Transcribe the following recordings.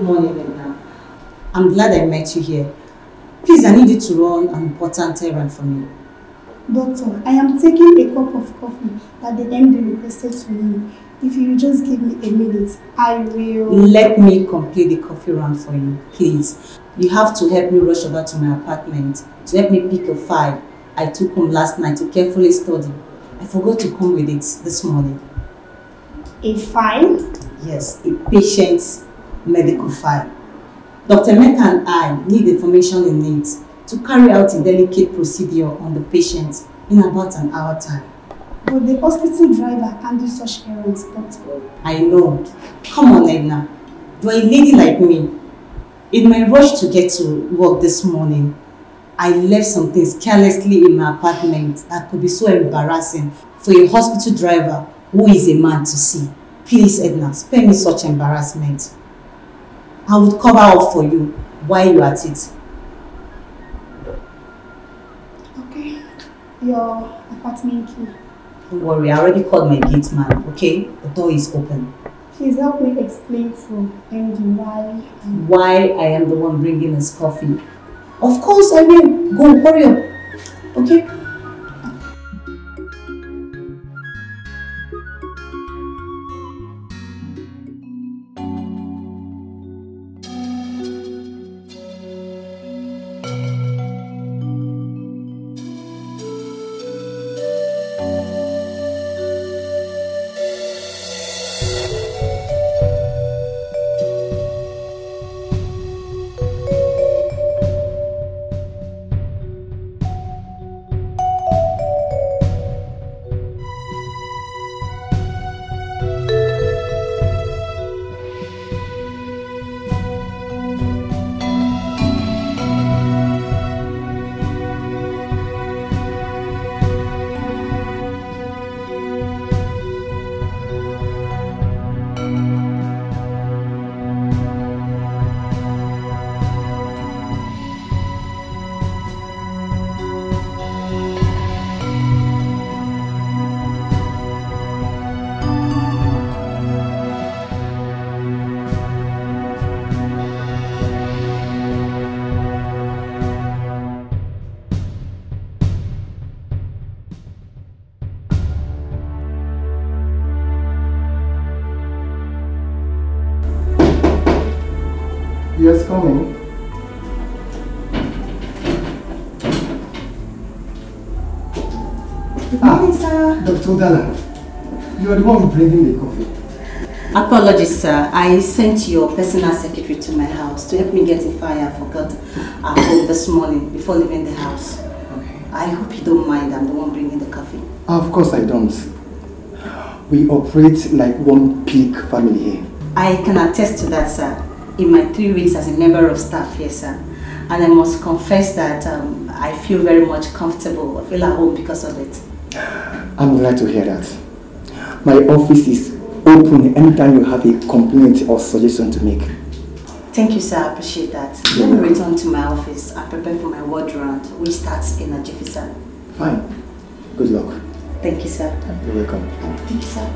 morning, Edna. I'm glad I met you here. Please, I need you to run an important errand for me. Doctor, I am taking a cup of coffee that the MD requested to me. If you just give me a minute, I will... Let me complete the coffee round for you, please. You have to help me rush over to my apartment to help me pick a file I took home last night to carefully study. I forgot to come with it this morning. A file? Yes, a patient's medical file. Dr. Mecca and I need the information in it to carry out a delicate procedure on the patient in about an hour time. But the hospital driver can't do such errands, doctor. I know. Come on, Edna. You're a lady like me. In my rush to get to work this morning, I left some things carelessly in my apartment that could be so embarrassing for a hospital driver who is a man to see. Please, Edna, spare me such embarrassment. I would cover up for you while you're at it. Okay. Your apartment key. Don't worry, I already called my gate man, okay? The door is open. Please help me explain to MD why I am the one bringing his coffee. Of course I will. Go, hurry up. Okay? Yes, coming. Good morning, sir. Dr. Dana, you are the one bringing the coffee. Apologies, sir. I sent your personal secretary to my house to help me get a file I forgot at home this morning before leaving the house. Okay. I hope you don't mind. I'm the one bringing the coffee. Of course I don't. We operate like one big family here. I can attest to that, sir. In my 3 weeks as a member of staff here, sir. And I must confess that I feel very much comfortable. I feel at home because of it. I'm glad to hear that. My office is open anytime you have a complaint or suggestion to make. Thank you, sir. I appreciate that. Let me return to my office and prepare for my ward round, which starts in a jiffy, sir. Fine. Good luck. Thank you, sir. You're welcome. Thank you, sir.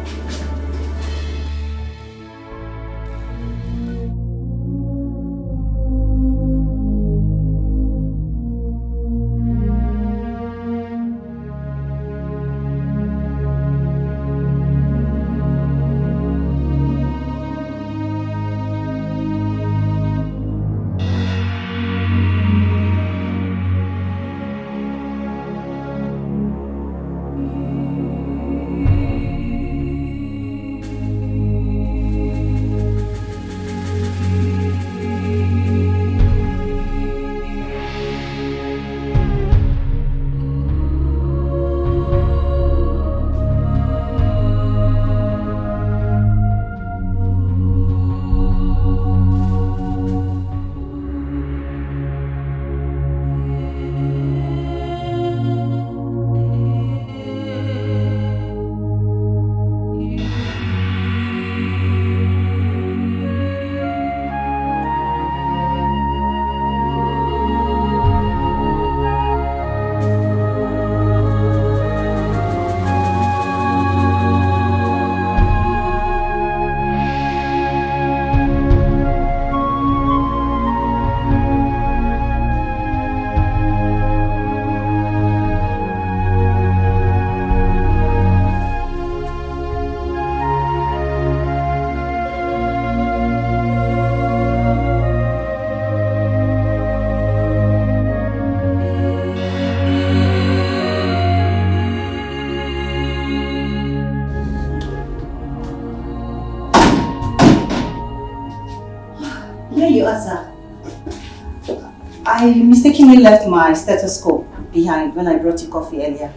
mistakenly left my stethoscope behind when I brought you coffee earlier.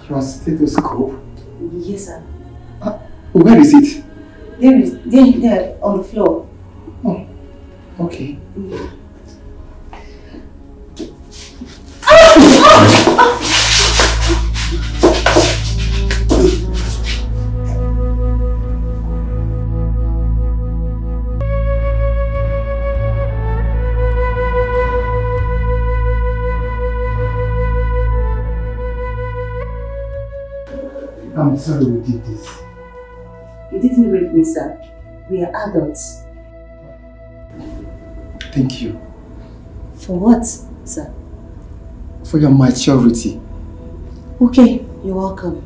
Your stethoscope? Yes, sir. Where is it? There, on the floor. Oh, okay. I'm sorry we did this. You didn't rape me, sir. We are adults. Thank you. For what, sir? For your maturity. Okay, you're welcome.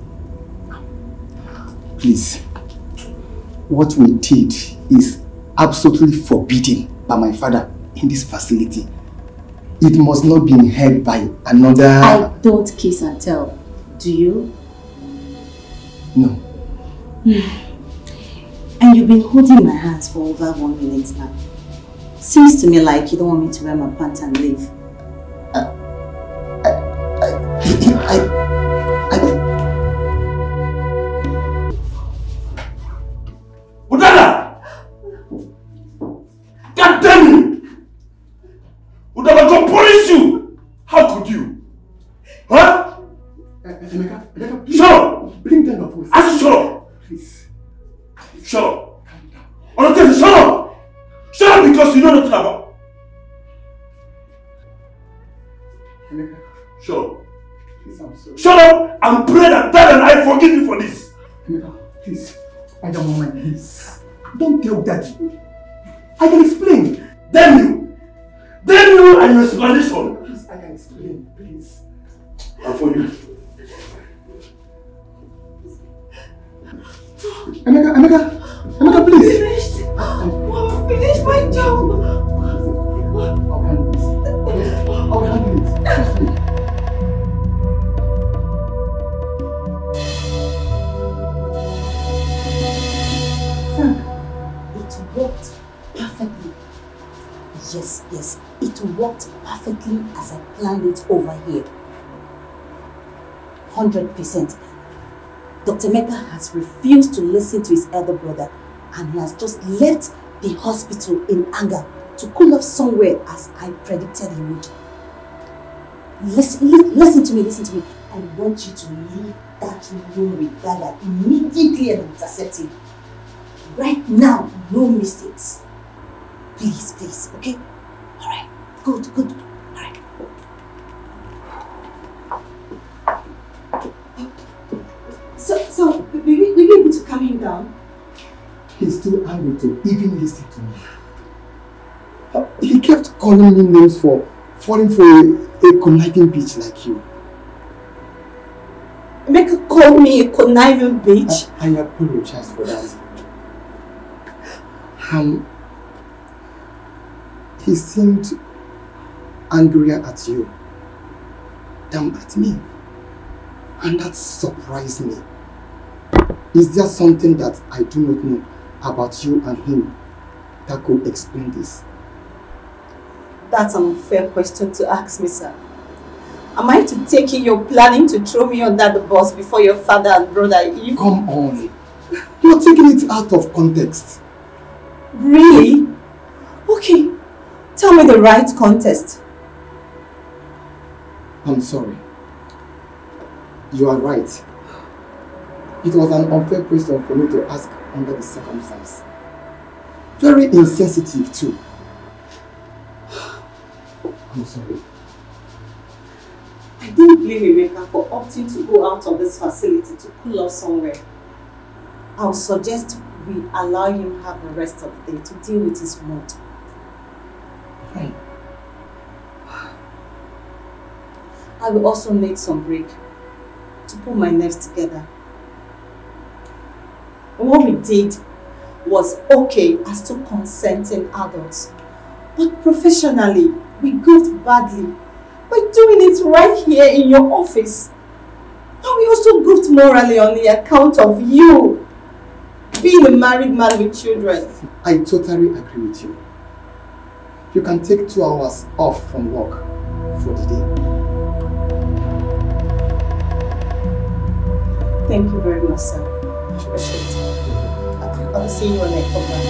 Please, what we did is absolutely forbidden by my father in this facility. It must not be heard by another... I don't kiss and tell. Do you? No. And you've been holding my hands for over 1 minute now. Seems to me like you don't want me to wear my pants and leave. Udala! God damn you! Udala, don't punish you! How could you? Huh? Amaka, shut up! Bring down your voice. I said shut up! Please. Shut up! Honestly, shut up! Shut up because you know nothing about. Amaka, shut up. Please, I'm sorry. Shut up and pray that God and I forgive you for this. Amaka, please. I don't want my please. Don't tell Daddy. I can explain. Damn you! Damn you and your explanation. Please, I can explain, please. And for you. Amaka, please. Finished. Finished my job. I'll handle this. I'll handle it. Trust me. Frank, it worked perfectly. Yes, it worked perfectly as I planned it over here. 100%. Dr. Mecca has refused to listen to his elder brother and he has just left the hospital in anger to cool off somewhere as I predicted he would. Listen to me. I want you to leave that room with Dada immediately and intercept him. Right now, no mistakes. Please, okay? Alright, good. Alright. So, were you able to calm him down? He's too angry to even listen to me. He kept calling me names for falling for a conniving bitch like you. Mecca called me a conniving bitch? I apologize for that. He seemed angrier at you than at me. And that surprised me. Is there something that I do not know about you and him that could explain this? That's an unfair question to ask me, sir. Am I to take it you're planning to throw me under the bus before your father and brother Eve? Come on. You're taking it out of context. Really? Okay. Tell me the right context. I'm sorry. You are right. It was an unfair question for me to ask under the circumstance. Very insensitive too. I'm sorry. I didn't blame Emeka for opting to go out of this facility to cool off somewhere. I'll suggest we allow him have the rest of the day to deal with his mood. Fine. I will also make some break to put my nerves together. What we did was okay as two consenting adults, but professionally, we goofed badly by doing it right here in your office. And we also goofed morally on the account of you being a married man with children. I totally agree with you. You can take 2 hours off from work for the day. Thank you very much, sir. I'll see you when I come back.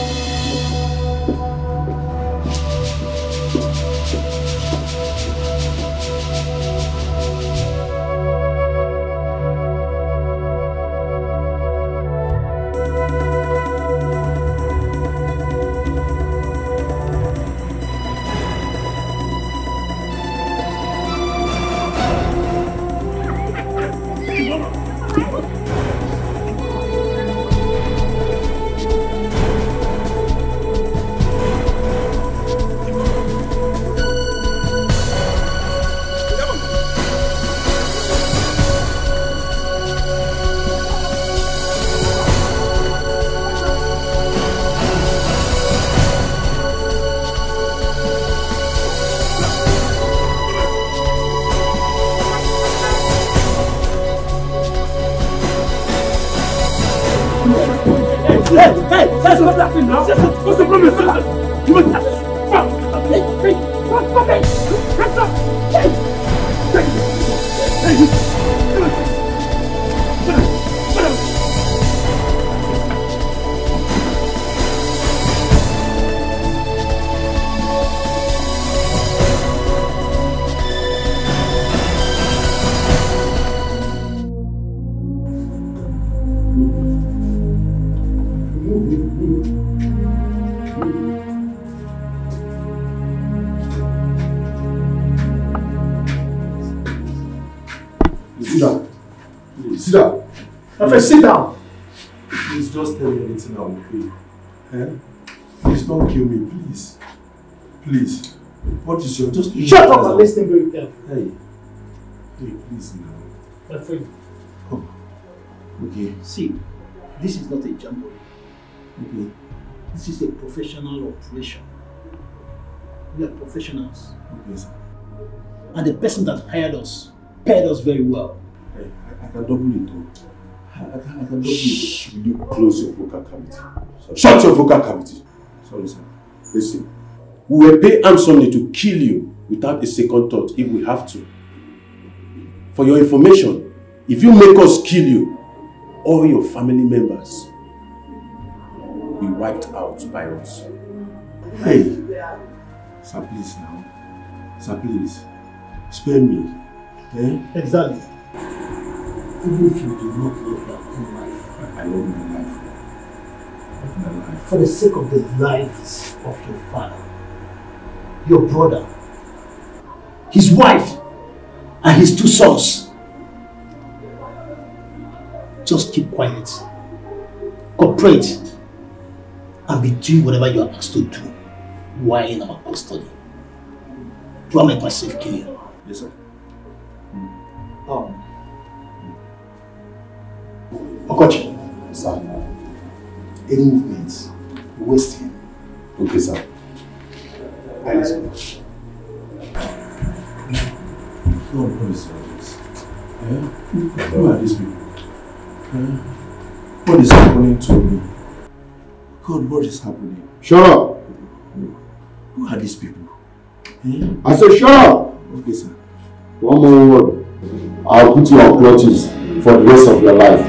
Sit down. Please just tell me anything I will pay. Eh? Please don't kill me, please. Please. What is your just shut up and listen very carefully. Hey, please now. My friend. Oh. Okay. See, this is not a jamboree. Okay. This is a professional operation. We are professionals. Okay, sir. And the person that hired us paid us very well. Hey, I can double it though. I can double it. Will you close your vocal cavity? Sorry. Shut your vocal cavity! Sorry, sir. Listen. We will pay handsomely to kill you without a second thought if we have to. For your information, if you make us kill you, all your family members will be wiped out by us. Hey! Sir, please now. Sir, please. Spare me. Eh? Exactly. Even if you do not love your own life. I love my life. For the sake of the lives of your father, your brother, his wife, and his 2 sons. Just keep quiet, cooperate, and be doing whatever you are asked to do while in our custody. Do I make myself clear? Yes, sir. Okija. Sir. Any movements, waste him. Okay, sir. I listen. God, what is all this? Eh? Who are these people? Eh? What is happening to me? God, what is happening? Shut up! Who are these people? Eh? I said shut up! Okay, sir. One more word. I'll put you on clutches for the rest of your life.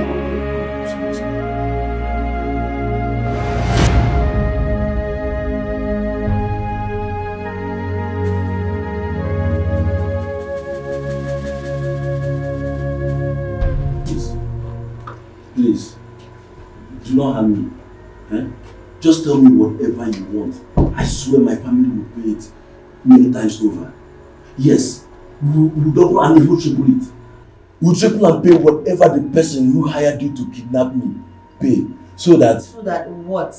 Please, do not harm me. Eh? Just tell me whatever you want. I swear my family will pay it many times over. Yes, we'll double and even triple it. We'll triple and pay whatever the person who hired you to kidnap me pay. So that... So that what?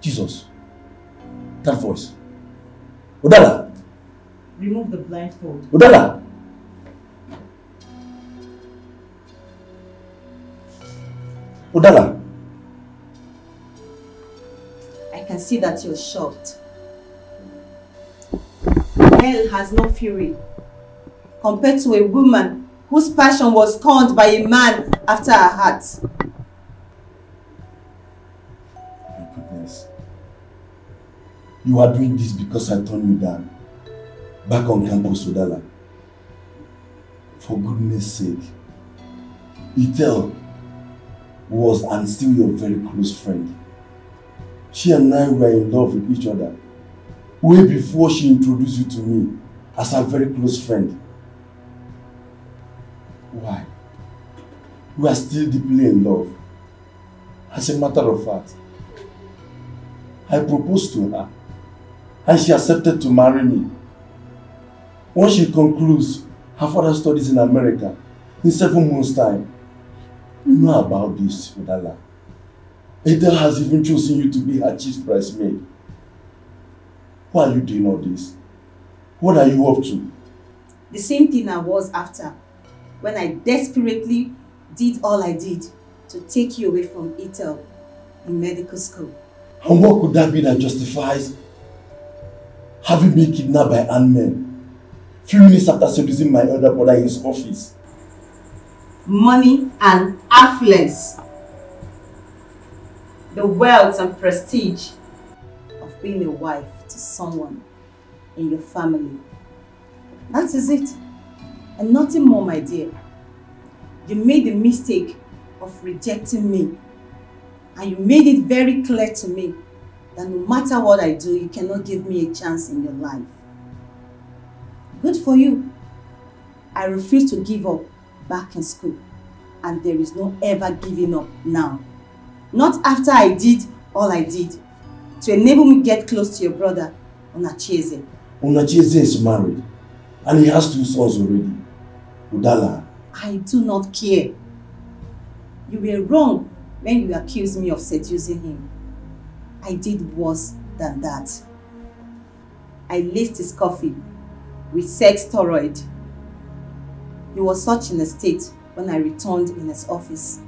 Jesus. That voice. Odala. Remove the blindfold. Odala. Odala. I can see that you're shocked. Hell has no fury compared to a woman whose passion was scorned by a man after her heart. My goodness. You are doing this because I turned you down. back on campus, Udala. For goodness sake, Itel was and still your very close friend. She and I were in love with each other way before she introduced you to me as her very close friend. Why? We are still deeply in love. As a matter of fact, I proposed to her and she accepted to marry me. Once she concludes her further studies in America in 7 months' time, you know about this, Udala. Adele has even chosen you to be her chief bridesmaid. Why are you doing all this? What are you up to? The same thing I was after when I desperately did all I did to take you away from Ethel in medical school. And what could that be that justifies having been kidnapped by armed men few minutes after seducing my elder brother in his office? Money and affluence. The wealth and prestige of being a wife to someone in your family. That is it. And nothing more, my dear. You made the mistake of rejecting me. And you made it very clear to me that no matter what I do, you cannot give me a chance in your life. Good for you. I refuse to give up back in school. And there is no ever giving up now. Not after I did all I did to enable me get close to your brother, Onacheze. Onacheze is married and he has 2 sons already. Udala. I do not care. You were wrong when you accused me of seducing him. I did worse than that. I laced his coffee with sex steroid. He was such in a state when I returned in his office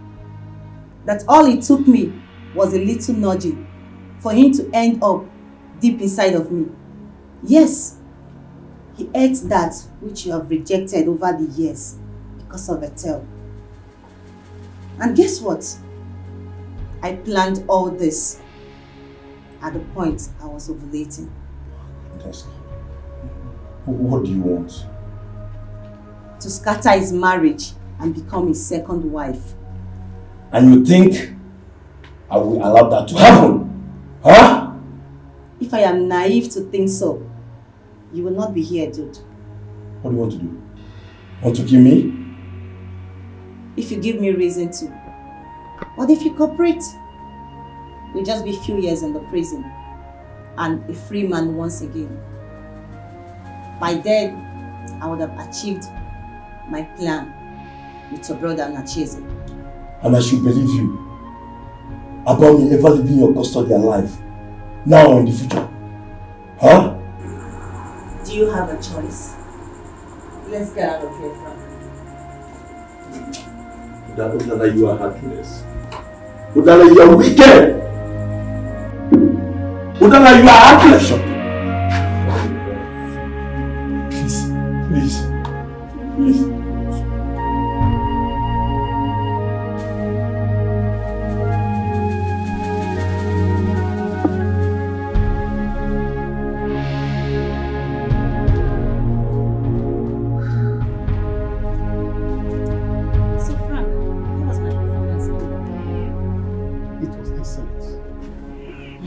that all it took me was a little nudging for him to end up deep inside of me. Yes, he ate that which you have rejected over the years because of Ethel. And guess what? I planned all this at the point I was ovulating. What do you want? To scatter his marriage and become his second wife. And you think I will allow that to happen? Huh? If I am naive to think so, you will not be here, dude. What do you want to do? Want to kill me? If you give me reason to. But if you cooperate, we'll just be a few years in the prison and a free man once again. By then, I would have achieved my plan with your brother Nacheze. And I should believe you about me ever leaving your custody alive, now or in the future. Huh? Do you have a choice? Let's get out of here, Frank. Udala, you are heartless. Udala, you are wicked. Udala, you are heartless. Please.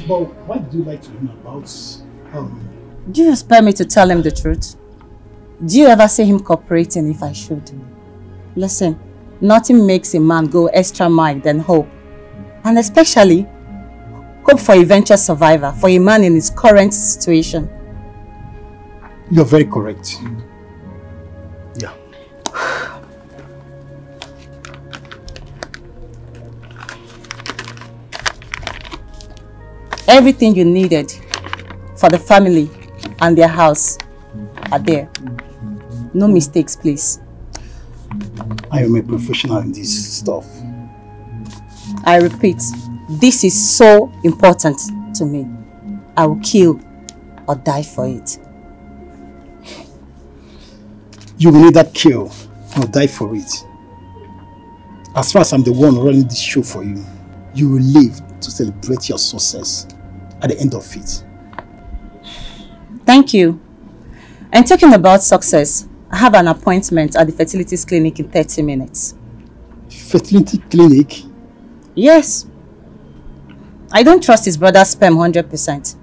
But why did you lie to him about Do you expect me to tell him the truth? Do you ever see him cooperating if I should? Listen, nothing makes a man go extra mile than hope. And especially, hope for eventual survivor for a man in his current situation. You're very correct. Yeah. Everything you needed for the family and their house are there. No mistakes, please. I am a professional in this stuff. I repeat, this is so important to me. I will kill or die for it. You will neither kill or die for it. As far as I'm the one running this show for you, you will live to celebrate your success at the end of it. Thank you. And talking about success, I have an appointment at the fertility clinic in 30 minutes. Fertility clinic? Yes. I don't trust his brother's sperm 100%.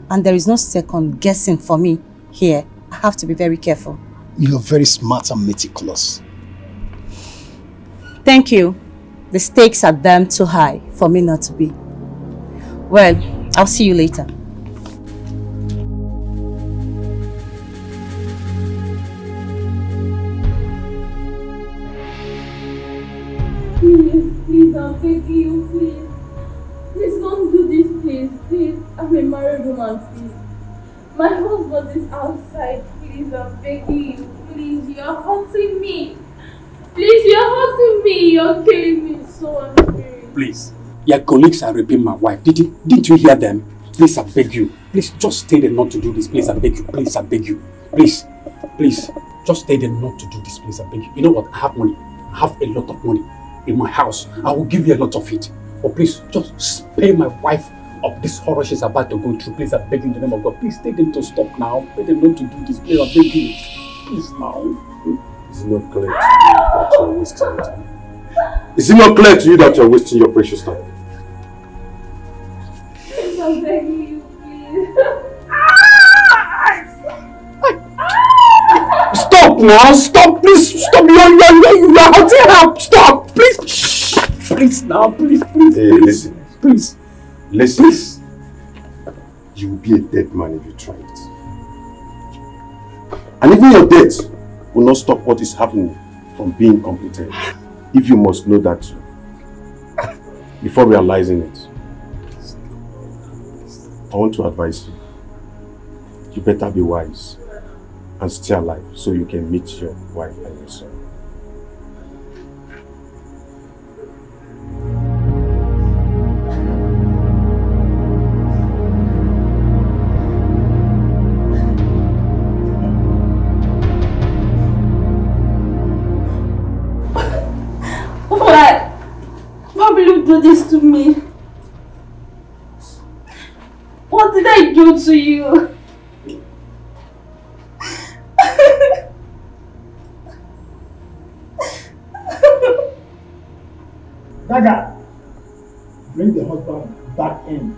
And there is no second guessing for me here. I have to be very careful. You're very smart and meticulous. Thank you. The stakes are damn too high for me not to be. Well, I'll see you later. Please, I'm begging you, please. Please don't do this, please. I'm a married woman, please. My husband is outside, please, I'm begging you, please. You're hurting me. Please, you're hurting me. You're killing me so unfair. Please, your colleagues are raping my wife. Didn't you hear them? Please, I beg you. Please, just stay there not to do this. Please, I beg you. Please, I beg you. Please, just stay there not to do this. Please, I beg you. You know what? I have money. I have a lot of money in my house. I will give you a lot of it. But please, just spare my wife of this horror she's about to go through. Please, I beg you in the name of God. Please, tell them to stop now. Tell them not to do this. Please, I beg you. Please, now. Is it not clear to you that you're wasting your time? Is it not clear to you that you're wasting your precious time? Please, I'm begging you, please. Stop now! Stop! Please stop! You're hurting her! Stop! Please! Shh! Please now! Please! Hey, listen. Please! Listen. Please. You will be a dead man if you try it. And even your death will not stop what is happening from being completed. If you must know that before realizing it, I want to advise you. You better be wise and stay alive so you can meet your wife and your son. Why will you do this to me? What did I do to you? Daga, bring the husband back in.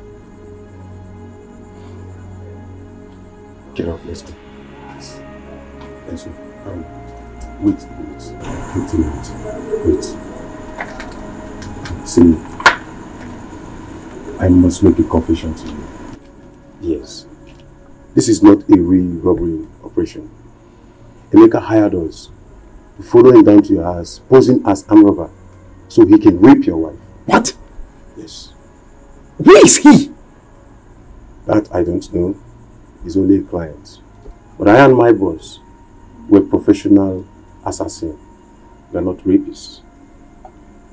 Get up, let's go. Let's go. Wait a minute. Wait. See, I must make a confession to you. Yes. This is not a real robbery operation. Emeka hired us to follow him down to your house, posing as armed robber, so he can rape your wife. What? Yes. Where is he? That I don't know. He's only a client. But I and my boss were professional assassins. We are not rapists.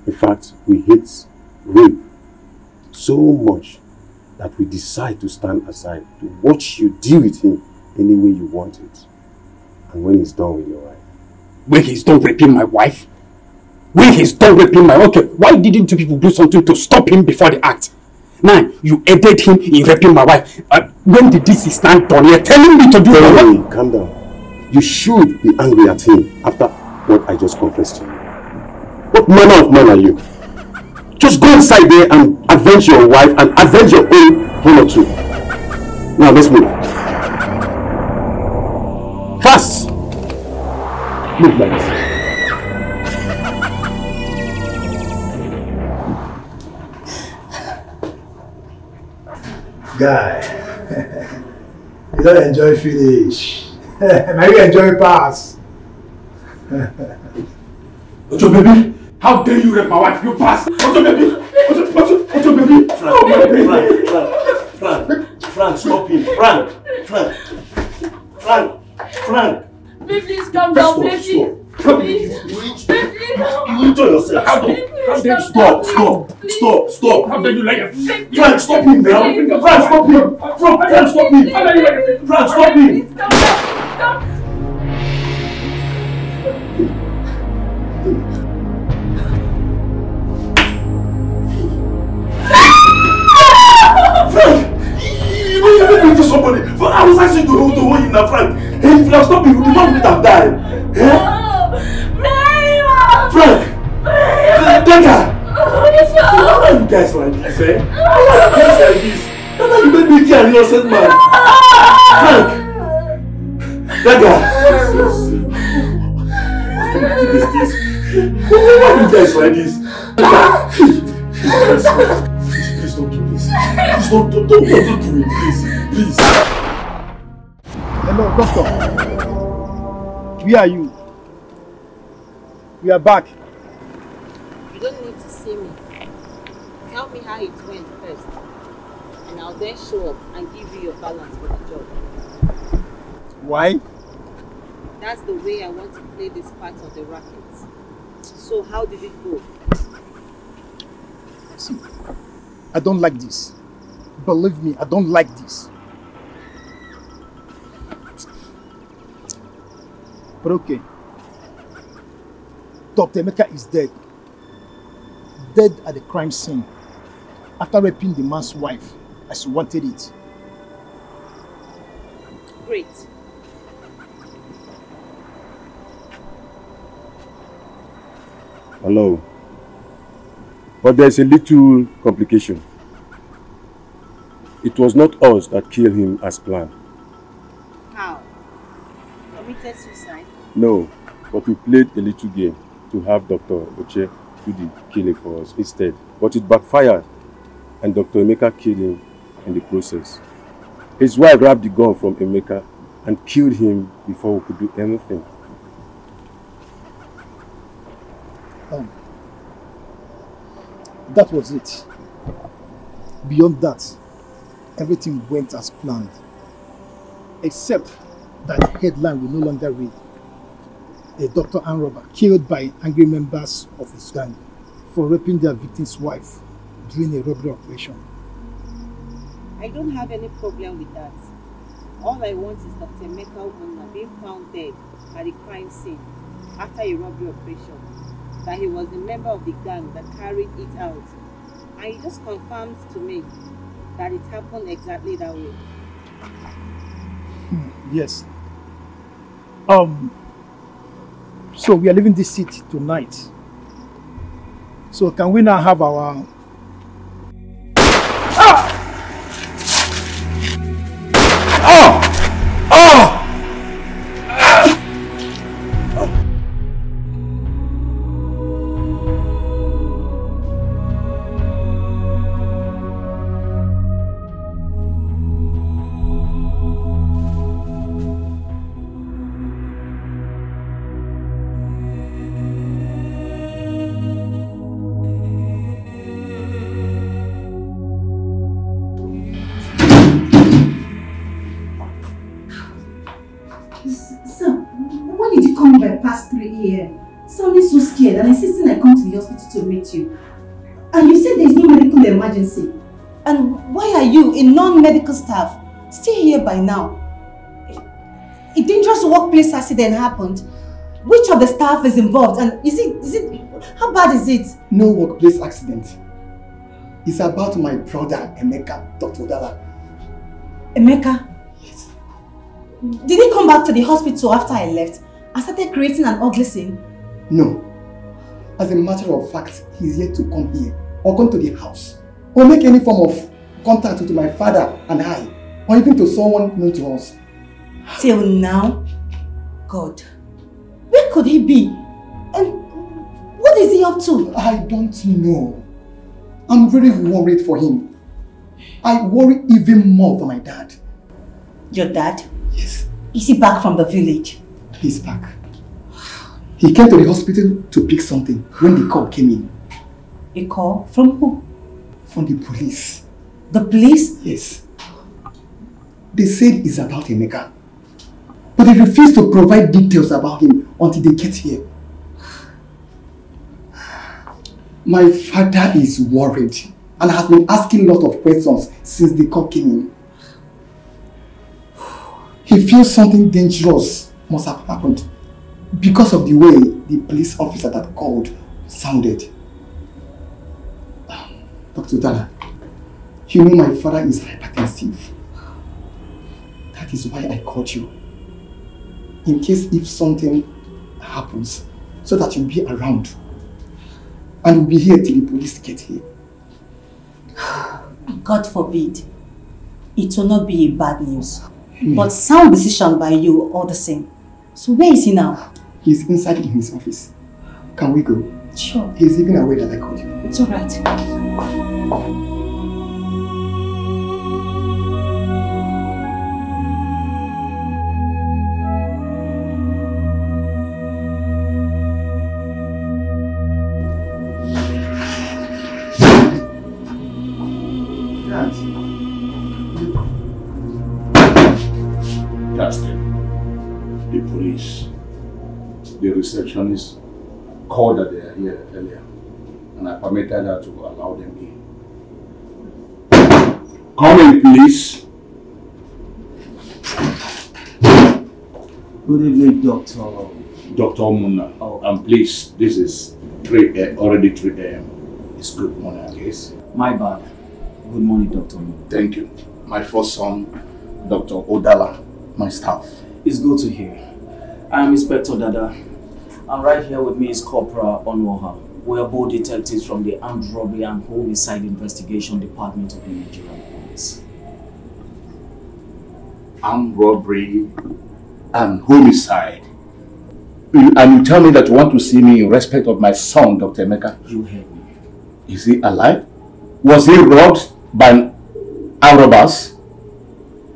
In fact, we hate rape so much that we decide to stand aside to watch you deal with him any way you want it. And when he's done with your wife. When he's done raping my wife? When he's done raping my wife? Okay, why didn't you people do something to stop him before the act? Now, you aided him in raping my wife. When did this stand done? You're telling me to do it. Hey, calm down. You should be angry at him after what I just confessed to you. What manner of man are you? Just go inside there and avenge your wife and avenge your own honor too. Now let's move. Fast! Move like this. Guy, you don't enjoy finish. Now you enjoy pass. Ojo baby, how dare you rape my wife, you bastard! Ojo baby! Ojo baby! Frank, stop him! Frank! Please calm down, please. Please. You enjoy yourself. How dare you? Stop! How dare you like it? Frank, stop him now! Frank, stop him! Frank, stop him! Frank, stop him! Please calm down. Frank! You know you're going to somebody. I was asking to hold him now, Frank. Hey, If you have stopped me, the man would have died. Frank! Deza! Why are you guys like this, eh? Why are you guys like this? That's why you made me kill an innocent man. Frank! Deza! Why are you guys like this? Please don't do this. Please don't do it, please. Hello, doctor. Where are you? We are back. You don't need to see me. Tell me how it went first. And I'll then show up and give you your balance for the job. Why? That's the way I want to play this part of the racket. So how did it go? See, I don't like this. Believe me, I don't like this. But okay. Dr. Amaka is dead. Dead at the crime scene. After raping the man's wife as he wanted it. Great. Hello. But there's a little complication. It was not us that killed him as planned. How? Committed suicide? No, but we played a little game to have Dr. Uche do the killing for us instead. But it backfired and Dr. Emeka killed him in the process. His wife grabbed the gun from Emeka and killed him before we could do anything. That was it. Beyond that, everything went as planned. Except that the headline will no longer read, "A doctor and robber killed by angry members of his gang for raping their victim's wife during a robbery operation." I don't have any problem with that. All I want is Dr. Emeka Ubunna being found dead at the crime scene after a robbery operation. That he was a member of the gang that carried it out. And he just confirmed to me that it happened exactly that way. Yes. So we are leaving this city tonight. So can we now have our... Past 3 a.m. Sounding so scared and insisting I come to the hospital to meet you. And you said there is no medical emergency. And why are you, a non-medical staff, still here by now? A dangerous workplace accident happened. Which of the staff is involved? And is it, how bad is it? No workplace accident. It's about my brother, Emeka, Dr. Dala. Emeka? Yes. Did he come back to the hospital after I left? I started creating an ugly scene? No. As a matter of fact, he's yet to come here or come to the house or make any form of contact with my father and I or even to someone known to us. Till now? God. Where could he be? And what is he up to? I don't know. I'm very worried for him. I worry even more for my dad. Your dad? Yes. Is he back from the village? He's back. He came to the hospital to pick something when the call came in. A call? From who? From the police. The police? Yes. They said it's about Emeka. But they refuse to provide details about him until they get here. My father is worried and has been asking a lot of questions since the call came in. He feels something dangerous must have happened because of the way the police officer that called sounded. Dr. Dala, you know my father is hypertensive. That is why I called you. in case if something happens, so that you'll be around. And we'll be here till the police get here. God forbid. It will not be bad news. But sound decision by you all the same. So where is he now? He's inside in his office. Can we go? Sure. He's even aware that I called you. It's alright. That's them. The police. The receptionist called that they are here earlier, and I permitted her to allow them in. Come in, please. Good evening, Doctor. Dr. Muna. Oh. And please, this is already 3 a.m. It's good morning, I guess. My bad. Good morning, Dr. Muna. Thank you. My first son, Dr. Odala, my staff. It's good to hear. I am Inspector Dada. And right here with me is Corporal Onoha. We are both detectives from the Armed Robbery and Homicide Investigation Department of the Nigerian Police. Armed robbery and homicide. And you tell me that you want to see me in respect of my son, Dr. Emeka? You heard me. Is he alive? Was he robbed by armed robbers?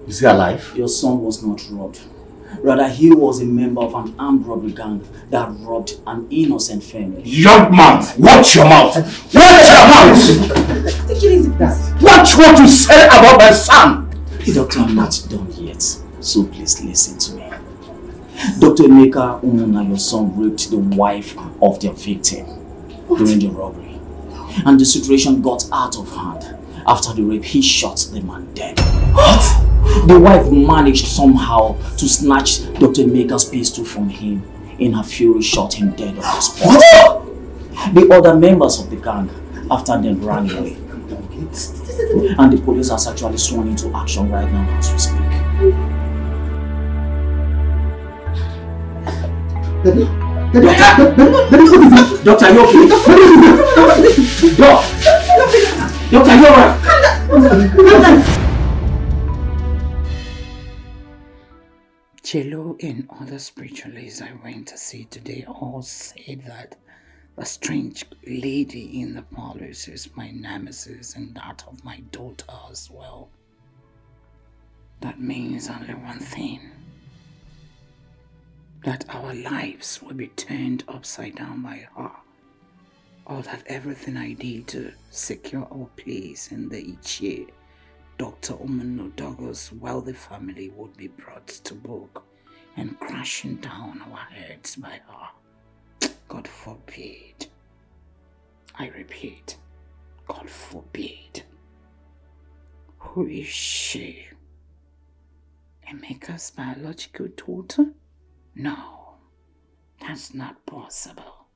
Is he alive? Your son was not robbed. Rather, he was a member of an armed robbery gang that robbed an innocent family. Young man, watch your mouth! Watch your mouth! Take it easy, please. Watch what you say about my son! Doctor, I'm not done yet, so please listen to me. Dr. Emeka Umuna, your son, raped the wife of their victim during the robbery. And the situation got out of hand. After the rape, he shot the man dead. What? The wife managed somehow to snatch Dr. Emeka's pistol from him. In her fury, shot him dead on the spot. The other members of the gang, after them, ran away. And the police has actually sworn into action right now as we speak. Doctor, are you okay? Doctor, are you alright? Jello and other spiritualists I went to see today all said that the strange lady in the parlors is my nemesis and that of my daughter as well. That means only one thing. That our lives will be turned upside down by her. Or that everything I did to secure our place in the Ichie, Dr. Douglas' wealthy family would be brought to book and crashing down our heads by her. God forbid. I repeat, God forbid. Who is she? Emeka's biological daughter? No, that's not possible.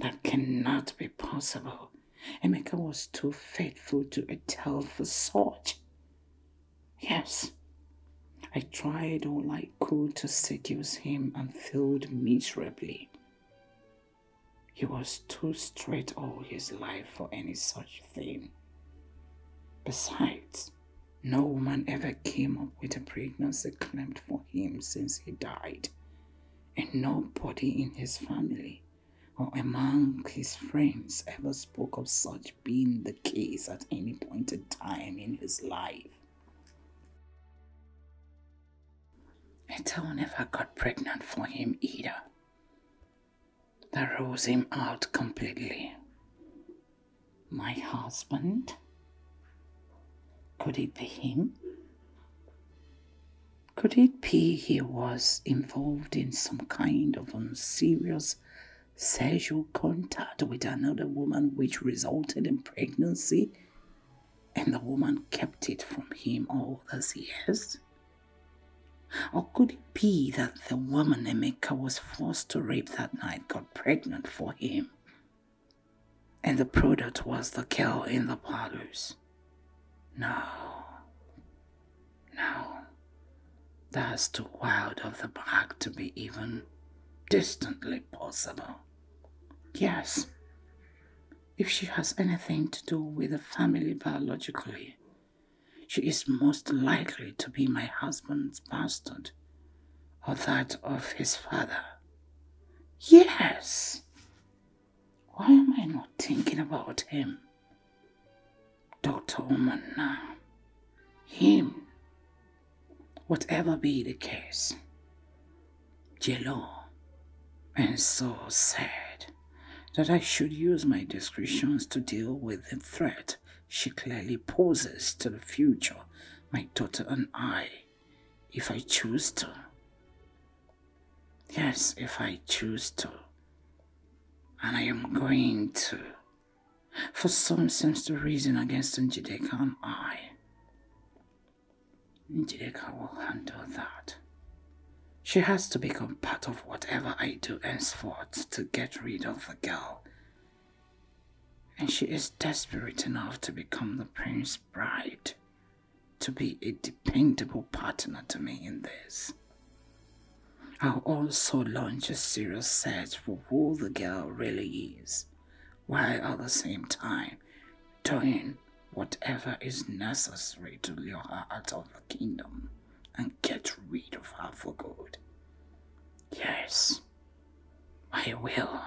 That cannot be possible. Emeka was too faithful to Etel for such. Yes, I tried all I could to seduce him and failed miserably. He was too straight all his life for any such thing. Besides, no woman ever came up with a pregnancy claimed for him since he died, and nobody in his family or among his friends ever spoke of such being the case at any point in time in his life. Etel never got pregnant for him either. That rules him out completely. My husband? Could it be him? Could it be he was involved in some kind of unserious sexual contact with another woman which resulted in pregnancy and the woman kept it from him all those years? Or could it be that the woman Emeka was forced to rape that night got pregnant for him and the product was the girl in the parlors? No. That's too wild of the mark to be even distantly possible. Yes, if she has anything to do with the family biologically, she is most likely to be my husband's bastard or that of his father. Yes. Why am I not thinking about him? Dr. Omana. Him. Whatever be the case. Jello. And so sad that I should use my discretions to deal with the threat she clearly poses to the future, my daughter and I, if I choose to. Yes, if I choose to. And I am going to. For some seems to reason against Njideka and I. Njideka will handle that. She has to become part of whatever I do henceforth to get rid of the girl. And she is desperate enough to become the prince's bride, to be a dependable partner to me in this. I'll also launch a serious search for who the girl really is, while at the same time doing whatever is necessary to lure her out of the kingdom and get rid of her for good. Yes, I will.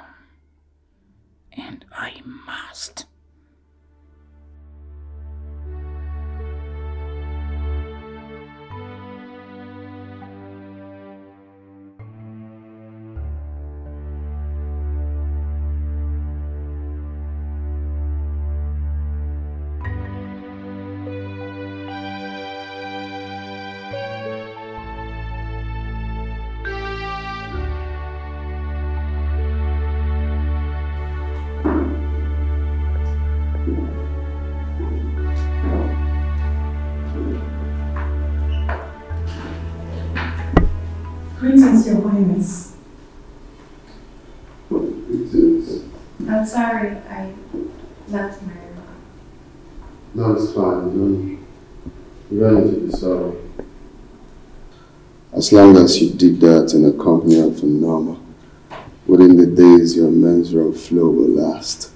And I must. Greetings, Your Highness. Greetings. I'm sorry I left my room. No, it's fine. You don't need to be sorry. As long as you did that in the company of a Nama, within the days your menstrual flow will last.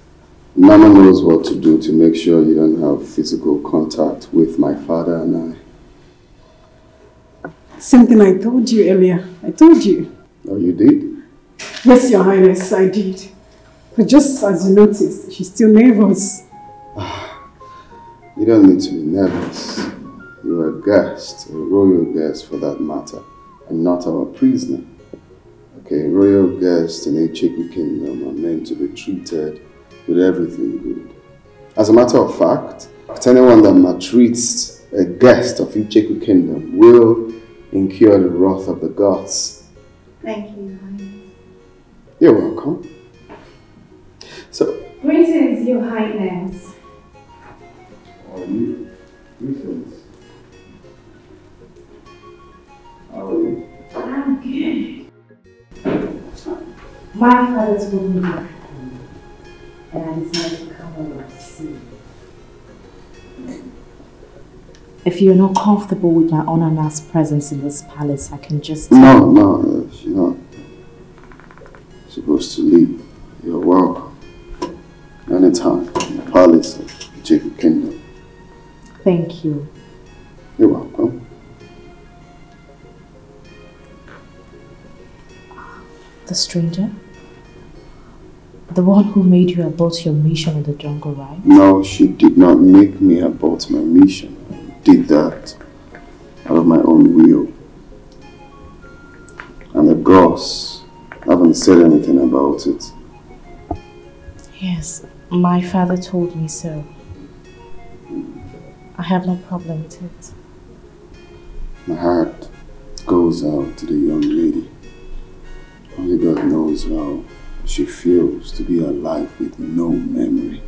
Nama knows what to do to make sure you don't have physical contact with my father and I. Something I told you earlier. I told you. Oh, you did? Yes, Your Highness, I did. But just as you noticed, she's still nervous. You don't need to be nervous. You're a guest, a royal guest for that matter, and not our prisoner. Okay, royal guests in Icheku Kingdom are meant to be treated with everything good. As a matter of fact, anyone that maltreats a guest of Icheku Kingdom will incur the wrath of the gods. Thank you, Your Highness. You're welcome. So, Greetings, Your Highness. how are you? Greetings. How are you? I'm good. My father told me to come, and I decided to come over to see you. If you're not comfortable with my Onana's presence in this palace, I can just... No, she's not supposed to leave. You're welcome. Anytime in the palace of Icheku Kingdom. Thank you. You're welcome. The stranger? The one who made you abort your mission in the jungle, right? No, she did not make me abort my mission. I did that out of my own will. And the gods haven't said anything about it. Yes, my father told me so. I have no problem with it. My heart goes out to the young lady. Only God knows how she feels to be alive with no memory.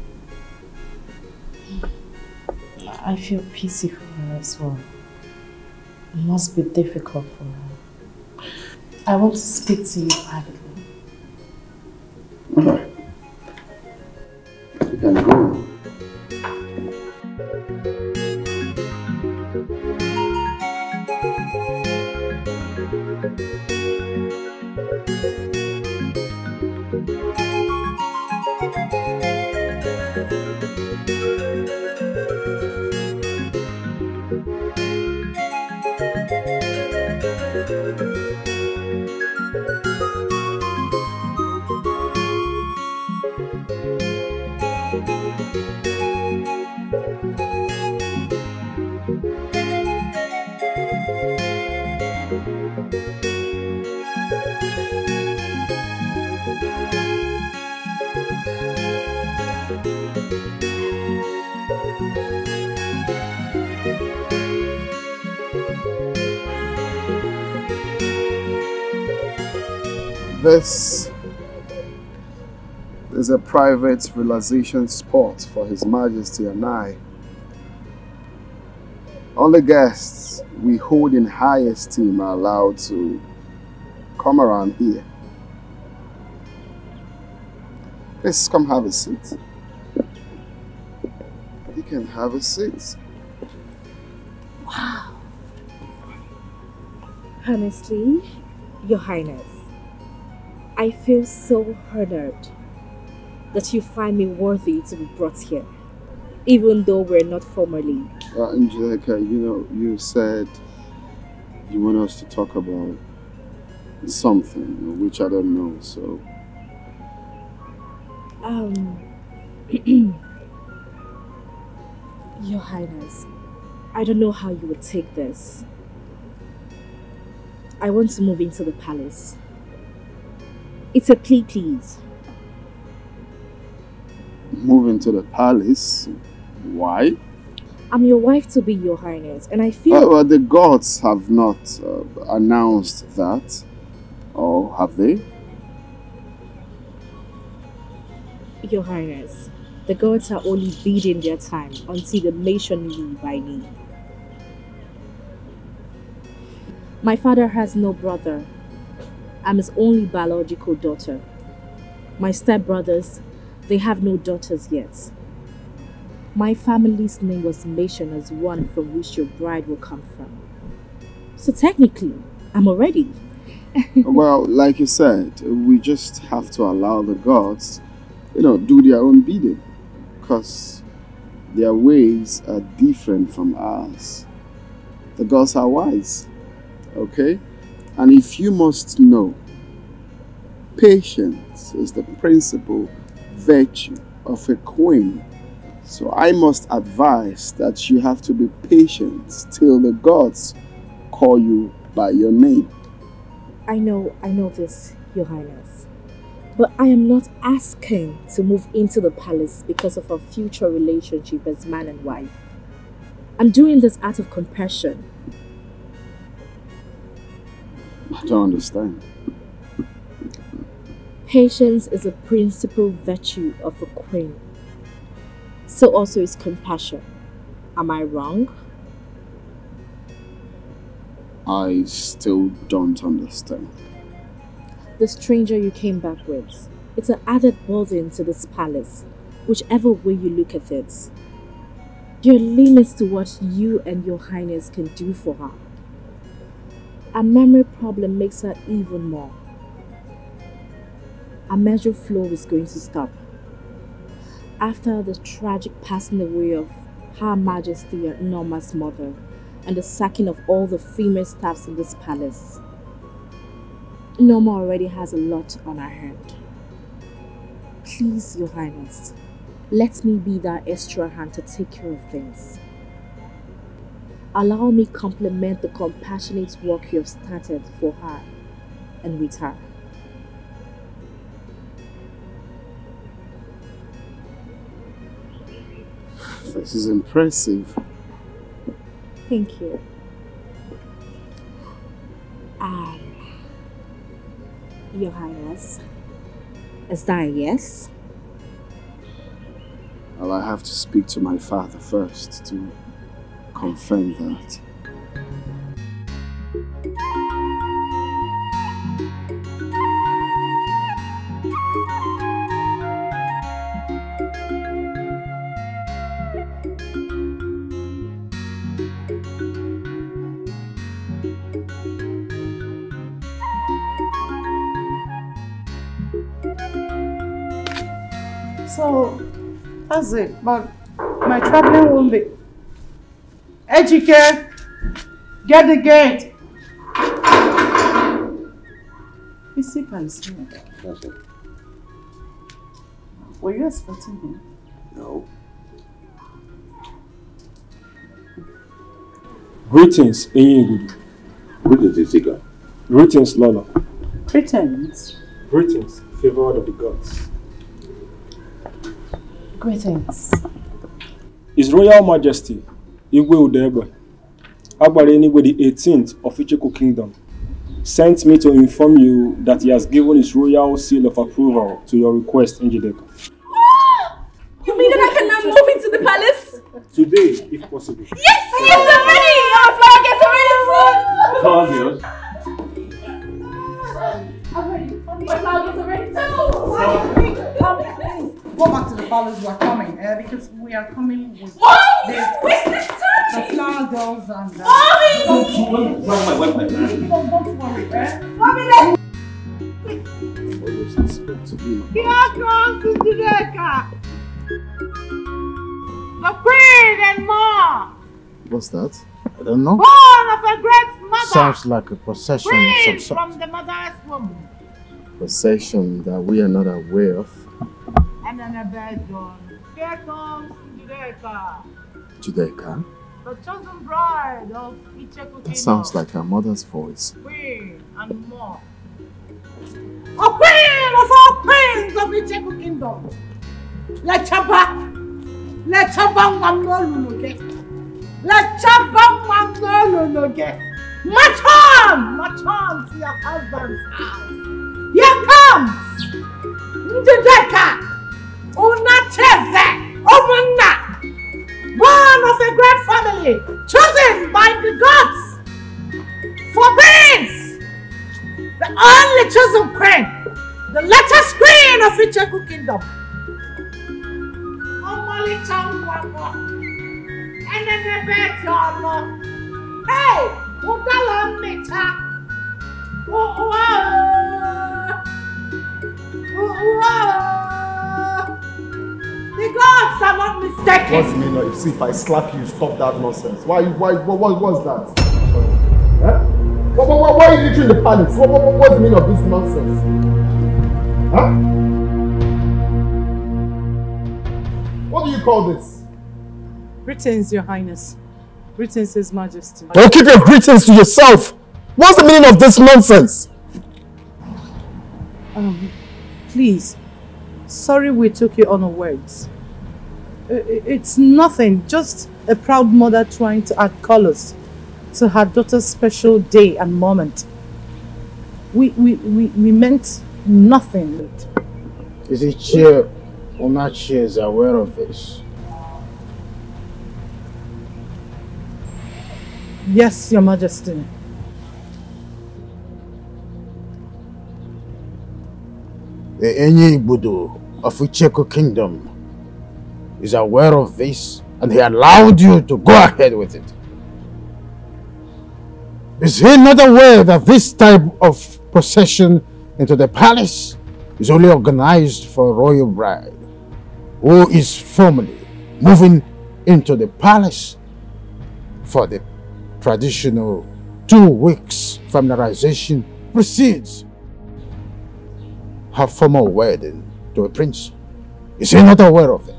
I feel pity for her as well. It must be difficult for her. I want to speak to you privately. Alright. You can go. This is a private relaxation spot for His Majesty and I. Only guests we hold in high esteem are allowed to come around here. Please come have a seat. You can have a seat. Wow. Honestly, Your Highness, I feel so honored that you find me worthy to be brought here, even though we're not formally. Angelica, you said you want us to talk about something, which I don't know, so... Your Highness, I don't know how you would take this. I want to move into the palace. It's a plea, please. Move into the palace? Why? I'm your wife to be, Your Highness, and I feel... Well, the gods have not announced that, or have they? Your Highness, the gods are only biding their time until the nation live by me. My father has no brother. I'm his only biological daughter. My stepbrothers, they have no daughters yet. My family's name was mentioned as one from which your bride will come from. So technically, I'm already. Well, like you said, we just have to allow the gods, do their own bidding. Because their ways are different from ours. The gods are wise. Okay? And if you must know, patience is the principal virtue of a queen. So I must advise that you have to be patient till the gods call you by your name. I know this, Your Highness. But I am not asking to move into the palace because of our future relationship as man and wife. I'm doing this out of compassion. I don't understand. Patience is a principal virtue of a queen. So also is compassion. Am I wrong? I still don't understand. The stranger you came back with, it's an added burden to this palace, whichever way you look at it. There are limits to what you and Your Highness can do for her. A memory problem makes her even more. A measure flow is going to stop. After the tragic passing away of Her Majesty and Norma's mother and the sacking of all the female staffs in this palace, Norma already has a lot on her hand. Please, Your Highness, let me be that extra hand to take care of things. Allow me compliment the compassionate work you have started for her and with her. This is impressive. Thank you. Your Highness, is that a yes? Well, I have to speak to my father first to confirm that. So, that's it. But my traveling won't be. Ejike, get the gate. Isika is here. That's it. Were you expecting him? No. Greetings, Enyigudu. Greetings, Isika. Greetings, Lola. Greetings. Greetings, favored of the gods. Greetings. His Royal Majesty, Yovwe Udegbe, Agbara Enigwe the 18th of Icheko Kingdom, sent me to inform you that he has given his royal seal of approval to your request, Njideka. You mean that I can now move into the palace? Today, if possible. Yes, I'm ready! Our flower gets ready soon! I'm ready. My flower gets ready too! Go back to the palace, we are coming, because we are coming with the flower girls and don't worry, Mommy, let's here comes Njideka! The queen and more! What's that? I don't know. Born of a great mother! Sounds like a possession of some sort. From the mother's womb. Possession that we are not aware of. And then a bed done. Here comes Njideka. Njideka? The chosen bride of Icheku. That sounds like her mother's voice. Queen and more. A queen of all queens of Icheku Kingdom. Let Chaba Mamnologe. Let Chaba Mamnologe. March on to your husband's house. Here comes Njideka. Unacheze Omuna. Born of a great family, chosen by the gods for prince, the only chosen queen, the latest queen of Icheku Kingdom. Omoli Changwako, and then the bed yolo. Hey, Udala Mita. The gods are not mistaken. What's the meaning? You see, if I slap you, stop that nonsense. What was that? Huh? Why are you literally in the palace? What's the meaning of this nonsense? Huh? What do you call this? Greetings, Your Highness. Greetings, His Majesty. Well, keep your greetings to yourself. What's the meaning of this nonsense? Please. Sorry we took you unawares. It's nothing, just a proud mother trying to add colors to her daughter's special day and moment. We meant nothing. Is it Chair Onachi is aware of this? Yes, Your Majesty. The Enyi Budu of Icheku Kingdom is aware of this, and he allowed you to go ahead with it. Is he not aware that this type of procession into the palace is only organized for a royal bride who is formally moving into the palace for the traditional 2 weeks familiarization precedes her formal wedding to a prince? Is he not aware of it?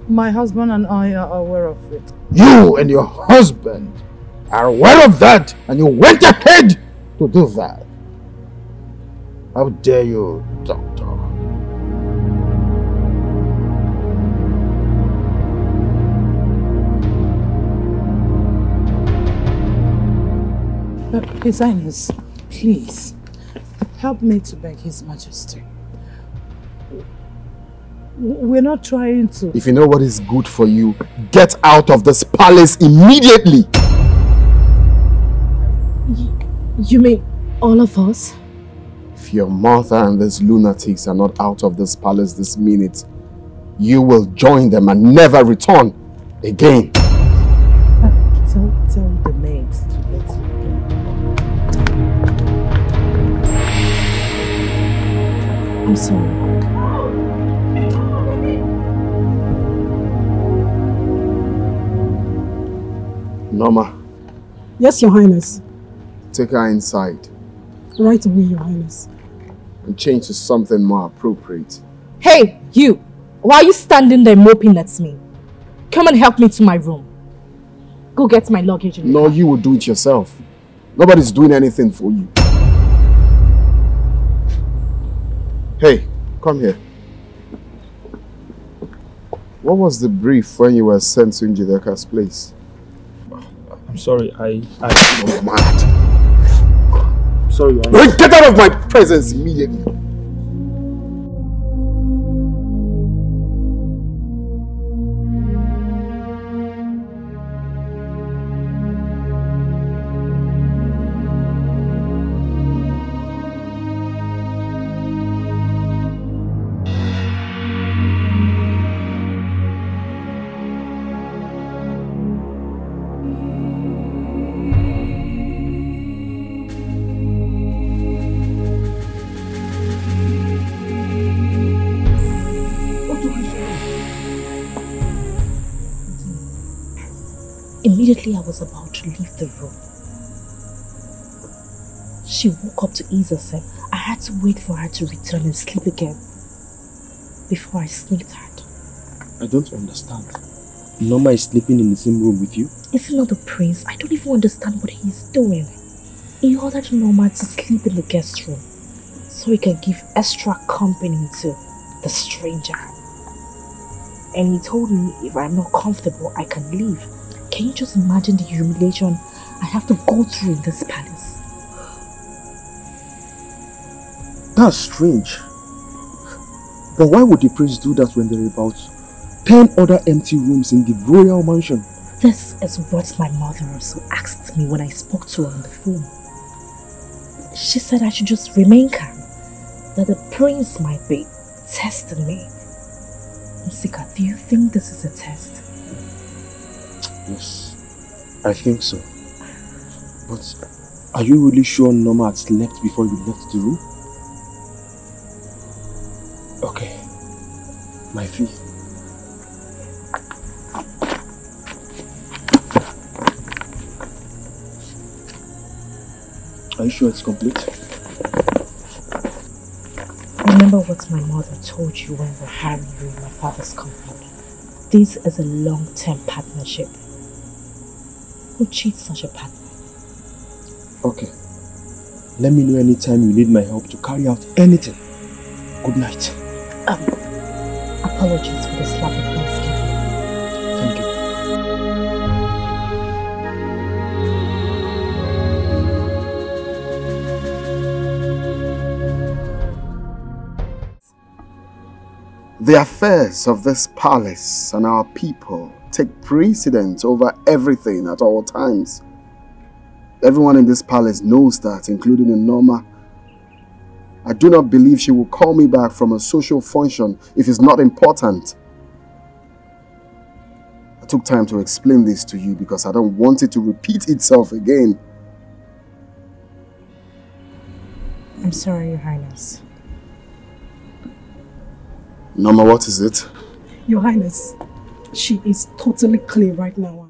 My husband and I are aware of it. You and your husband are aware of that, and you went ahead to do that. How dare you, Doctor? His Highness, please, help me to beg His Majesty. We're not trying to... If you know what is good for you, get out of this palace immediately! You mean all of us? If your mother and these lunatics are not out of this palace this minute, you will join them and never return again. Tell the maids to let you go. I'm sorry. Norma. Yes, Your Highness. Take her inside. Right away, Your Highness. And change to something more appropriate. Hey, you! Why are you standing there moping at me? Come and help me to my room. Go get my luggage in the No, car. you will do it yourself. Nobody's doing anything for you. Hey, come here. What was the brief when you were sent to Njideka's place? I'm sorry, You're mad. sorry, Your Highness. Get out of my presence immediately. Immediately I was about to leave the room, she woke up to ease herself. I had to wait for her to return and sleep again before I sneaked out. I don't understand. Norma is sleeping in the same room with you? Is he not the prince? I don't even understand what he's doing. He ordered Norma to sleep in the guest room so he can give extra company to the stranger. And he told me if I'm not comfortable, I can leave. Can you just imagine the humiliation I have to go through in this palace? That's strange. But why would the prince do that when there are about 10 other empty rooms in the royal mansion? This is what my mother also asked me when I spoke to her on the phone. She said I should just remain calm, that the prince might be testing me. Nsika, do you think this is a test? Yes, I think so. But are you really sure Norma had slept before you left the room? Okay, my fee. Are you sure it's complete? Remember what my mother told you when we hired you in my father's compound. This is a long-term partnership. Who cheats such a partner? Okay. Let me know anytime you need my help to carry out anything. Good night. Apologies for the slap the prince gave you. Thank you. The affairs of this palace and our people take precedence over everything at all times. Everyone in this palace knows that, including Norma. I do not believe she will call me back from a social function if it's not important. I took time to explain this to you because I don't want it to repeat itself again. I'm sorry, Your Highness. Norma, what is it? Your Highness, she is totally clear right now.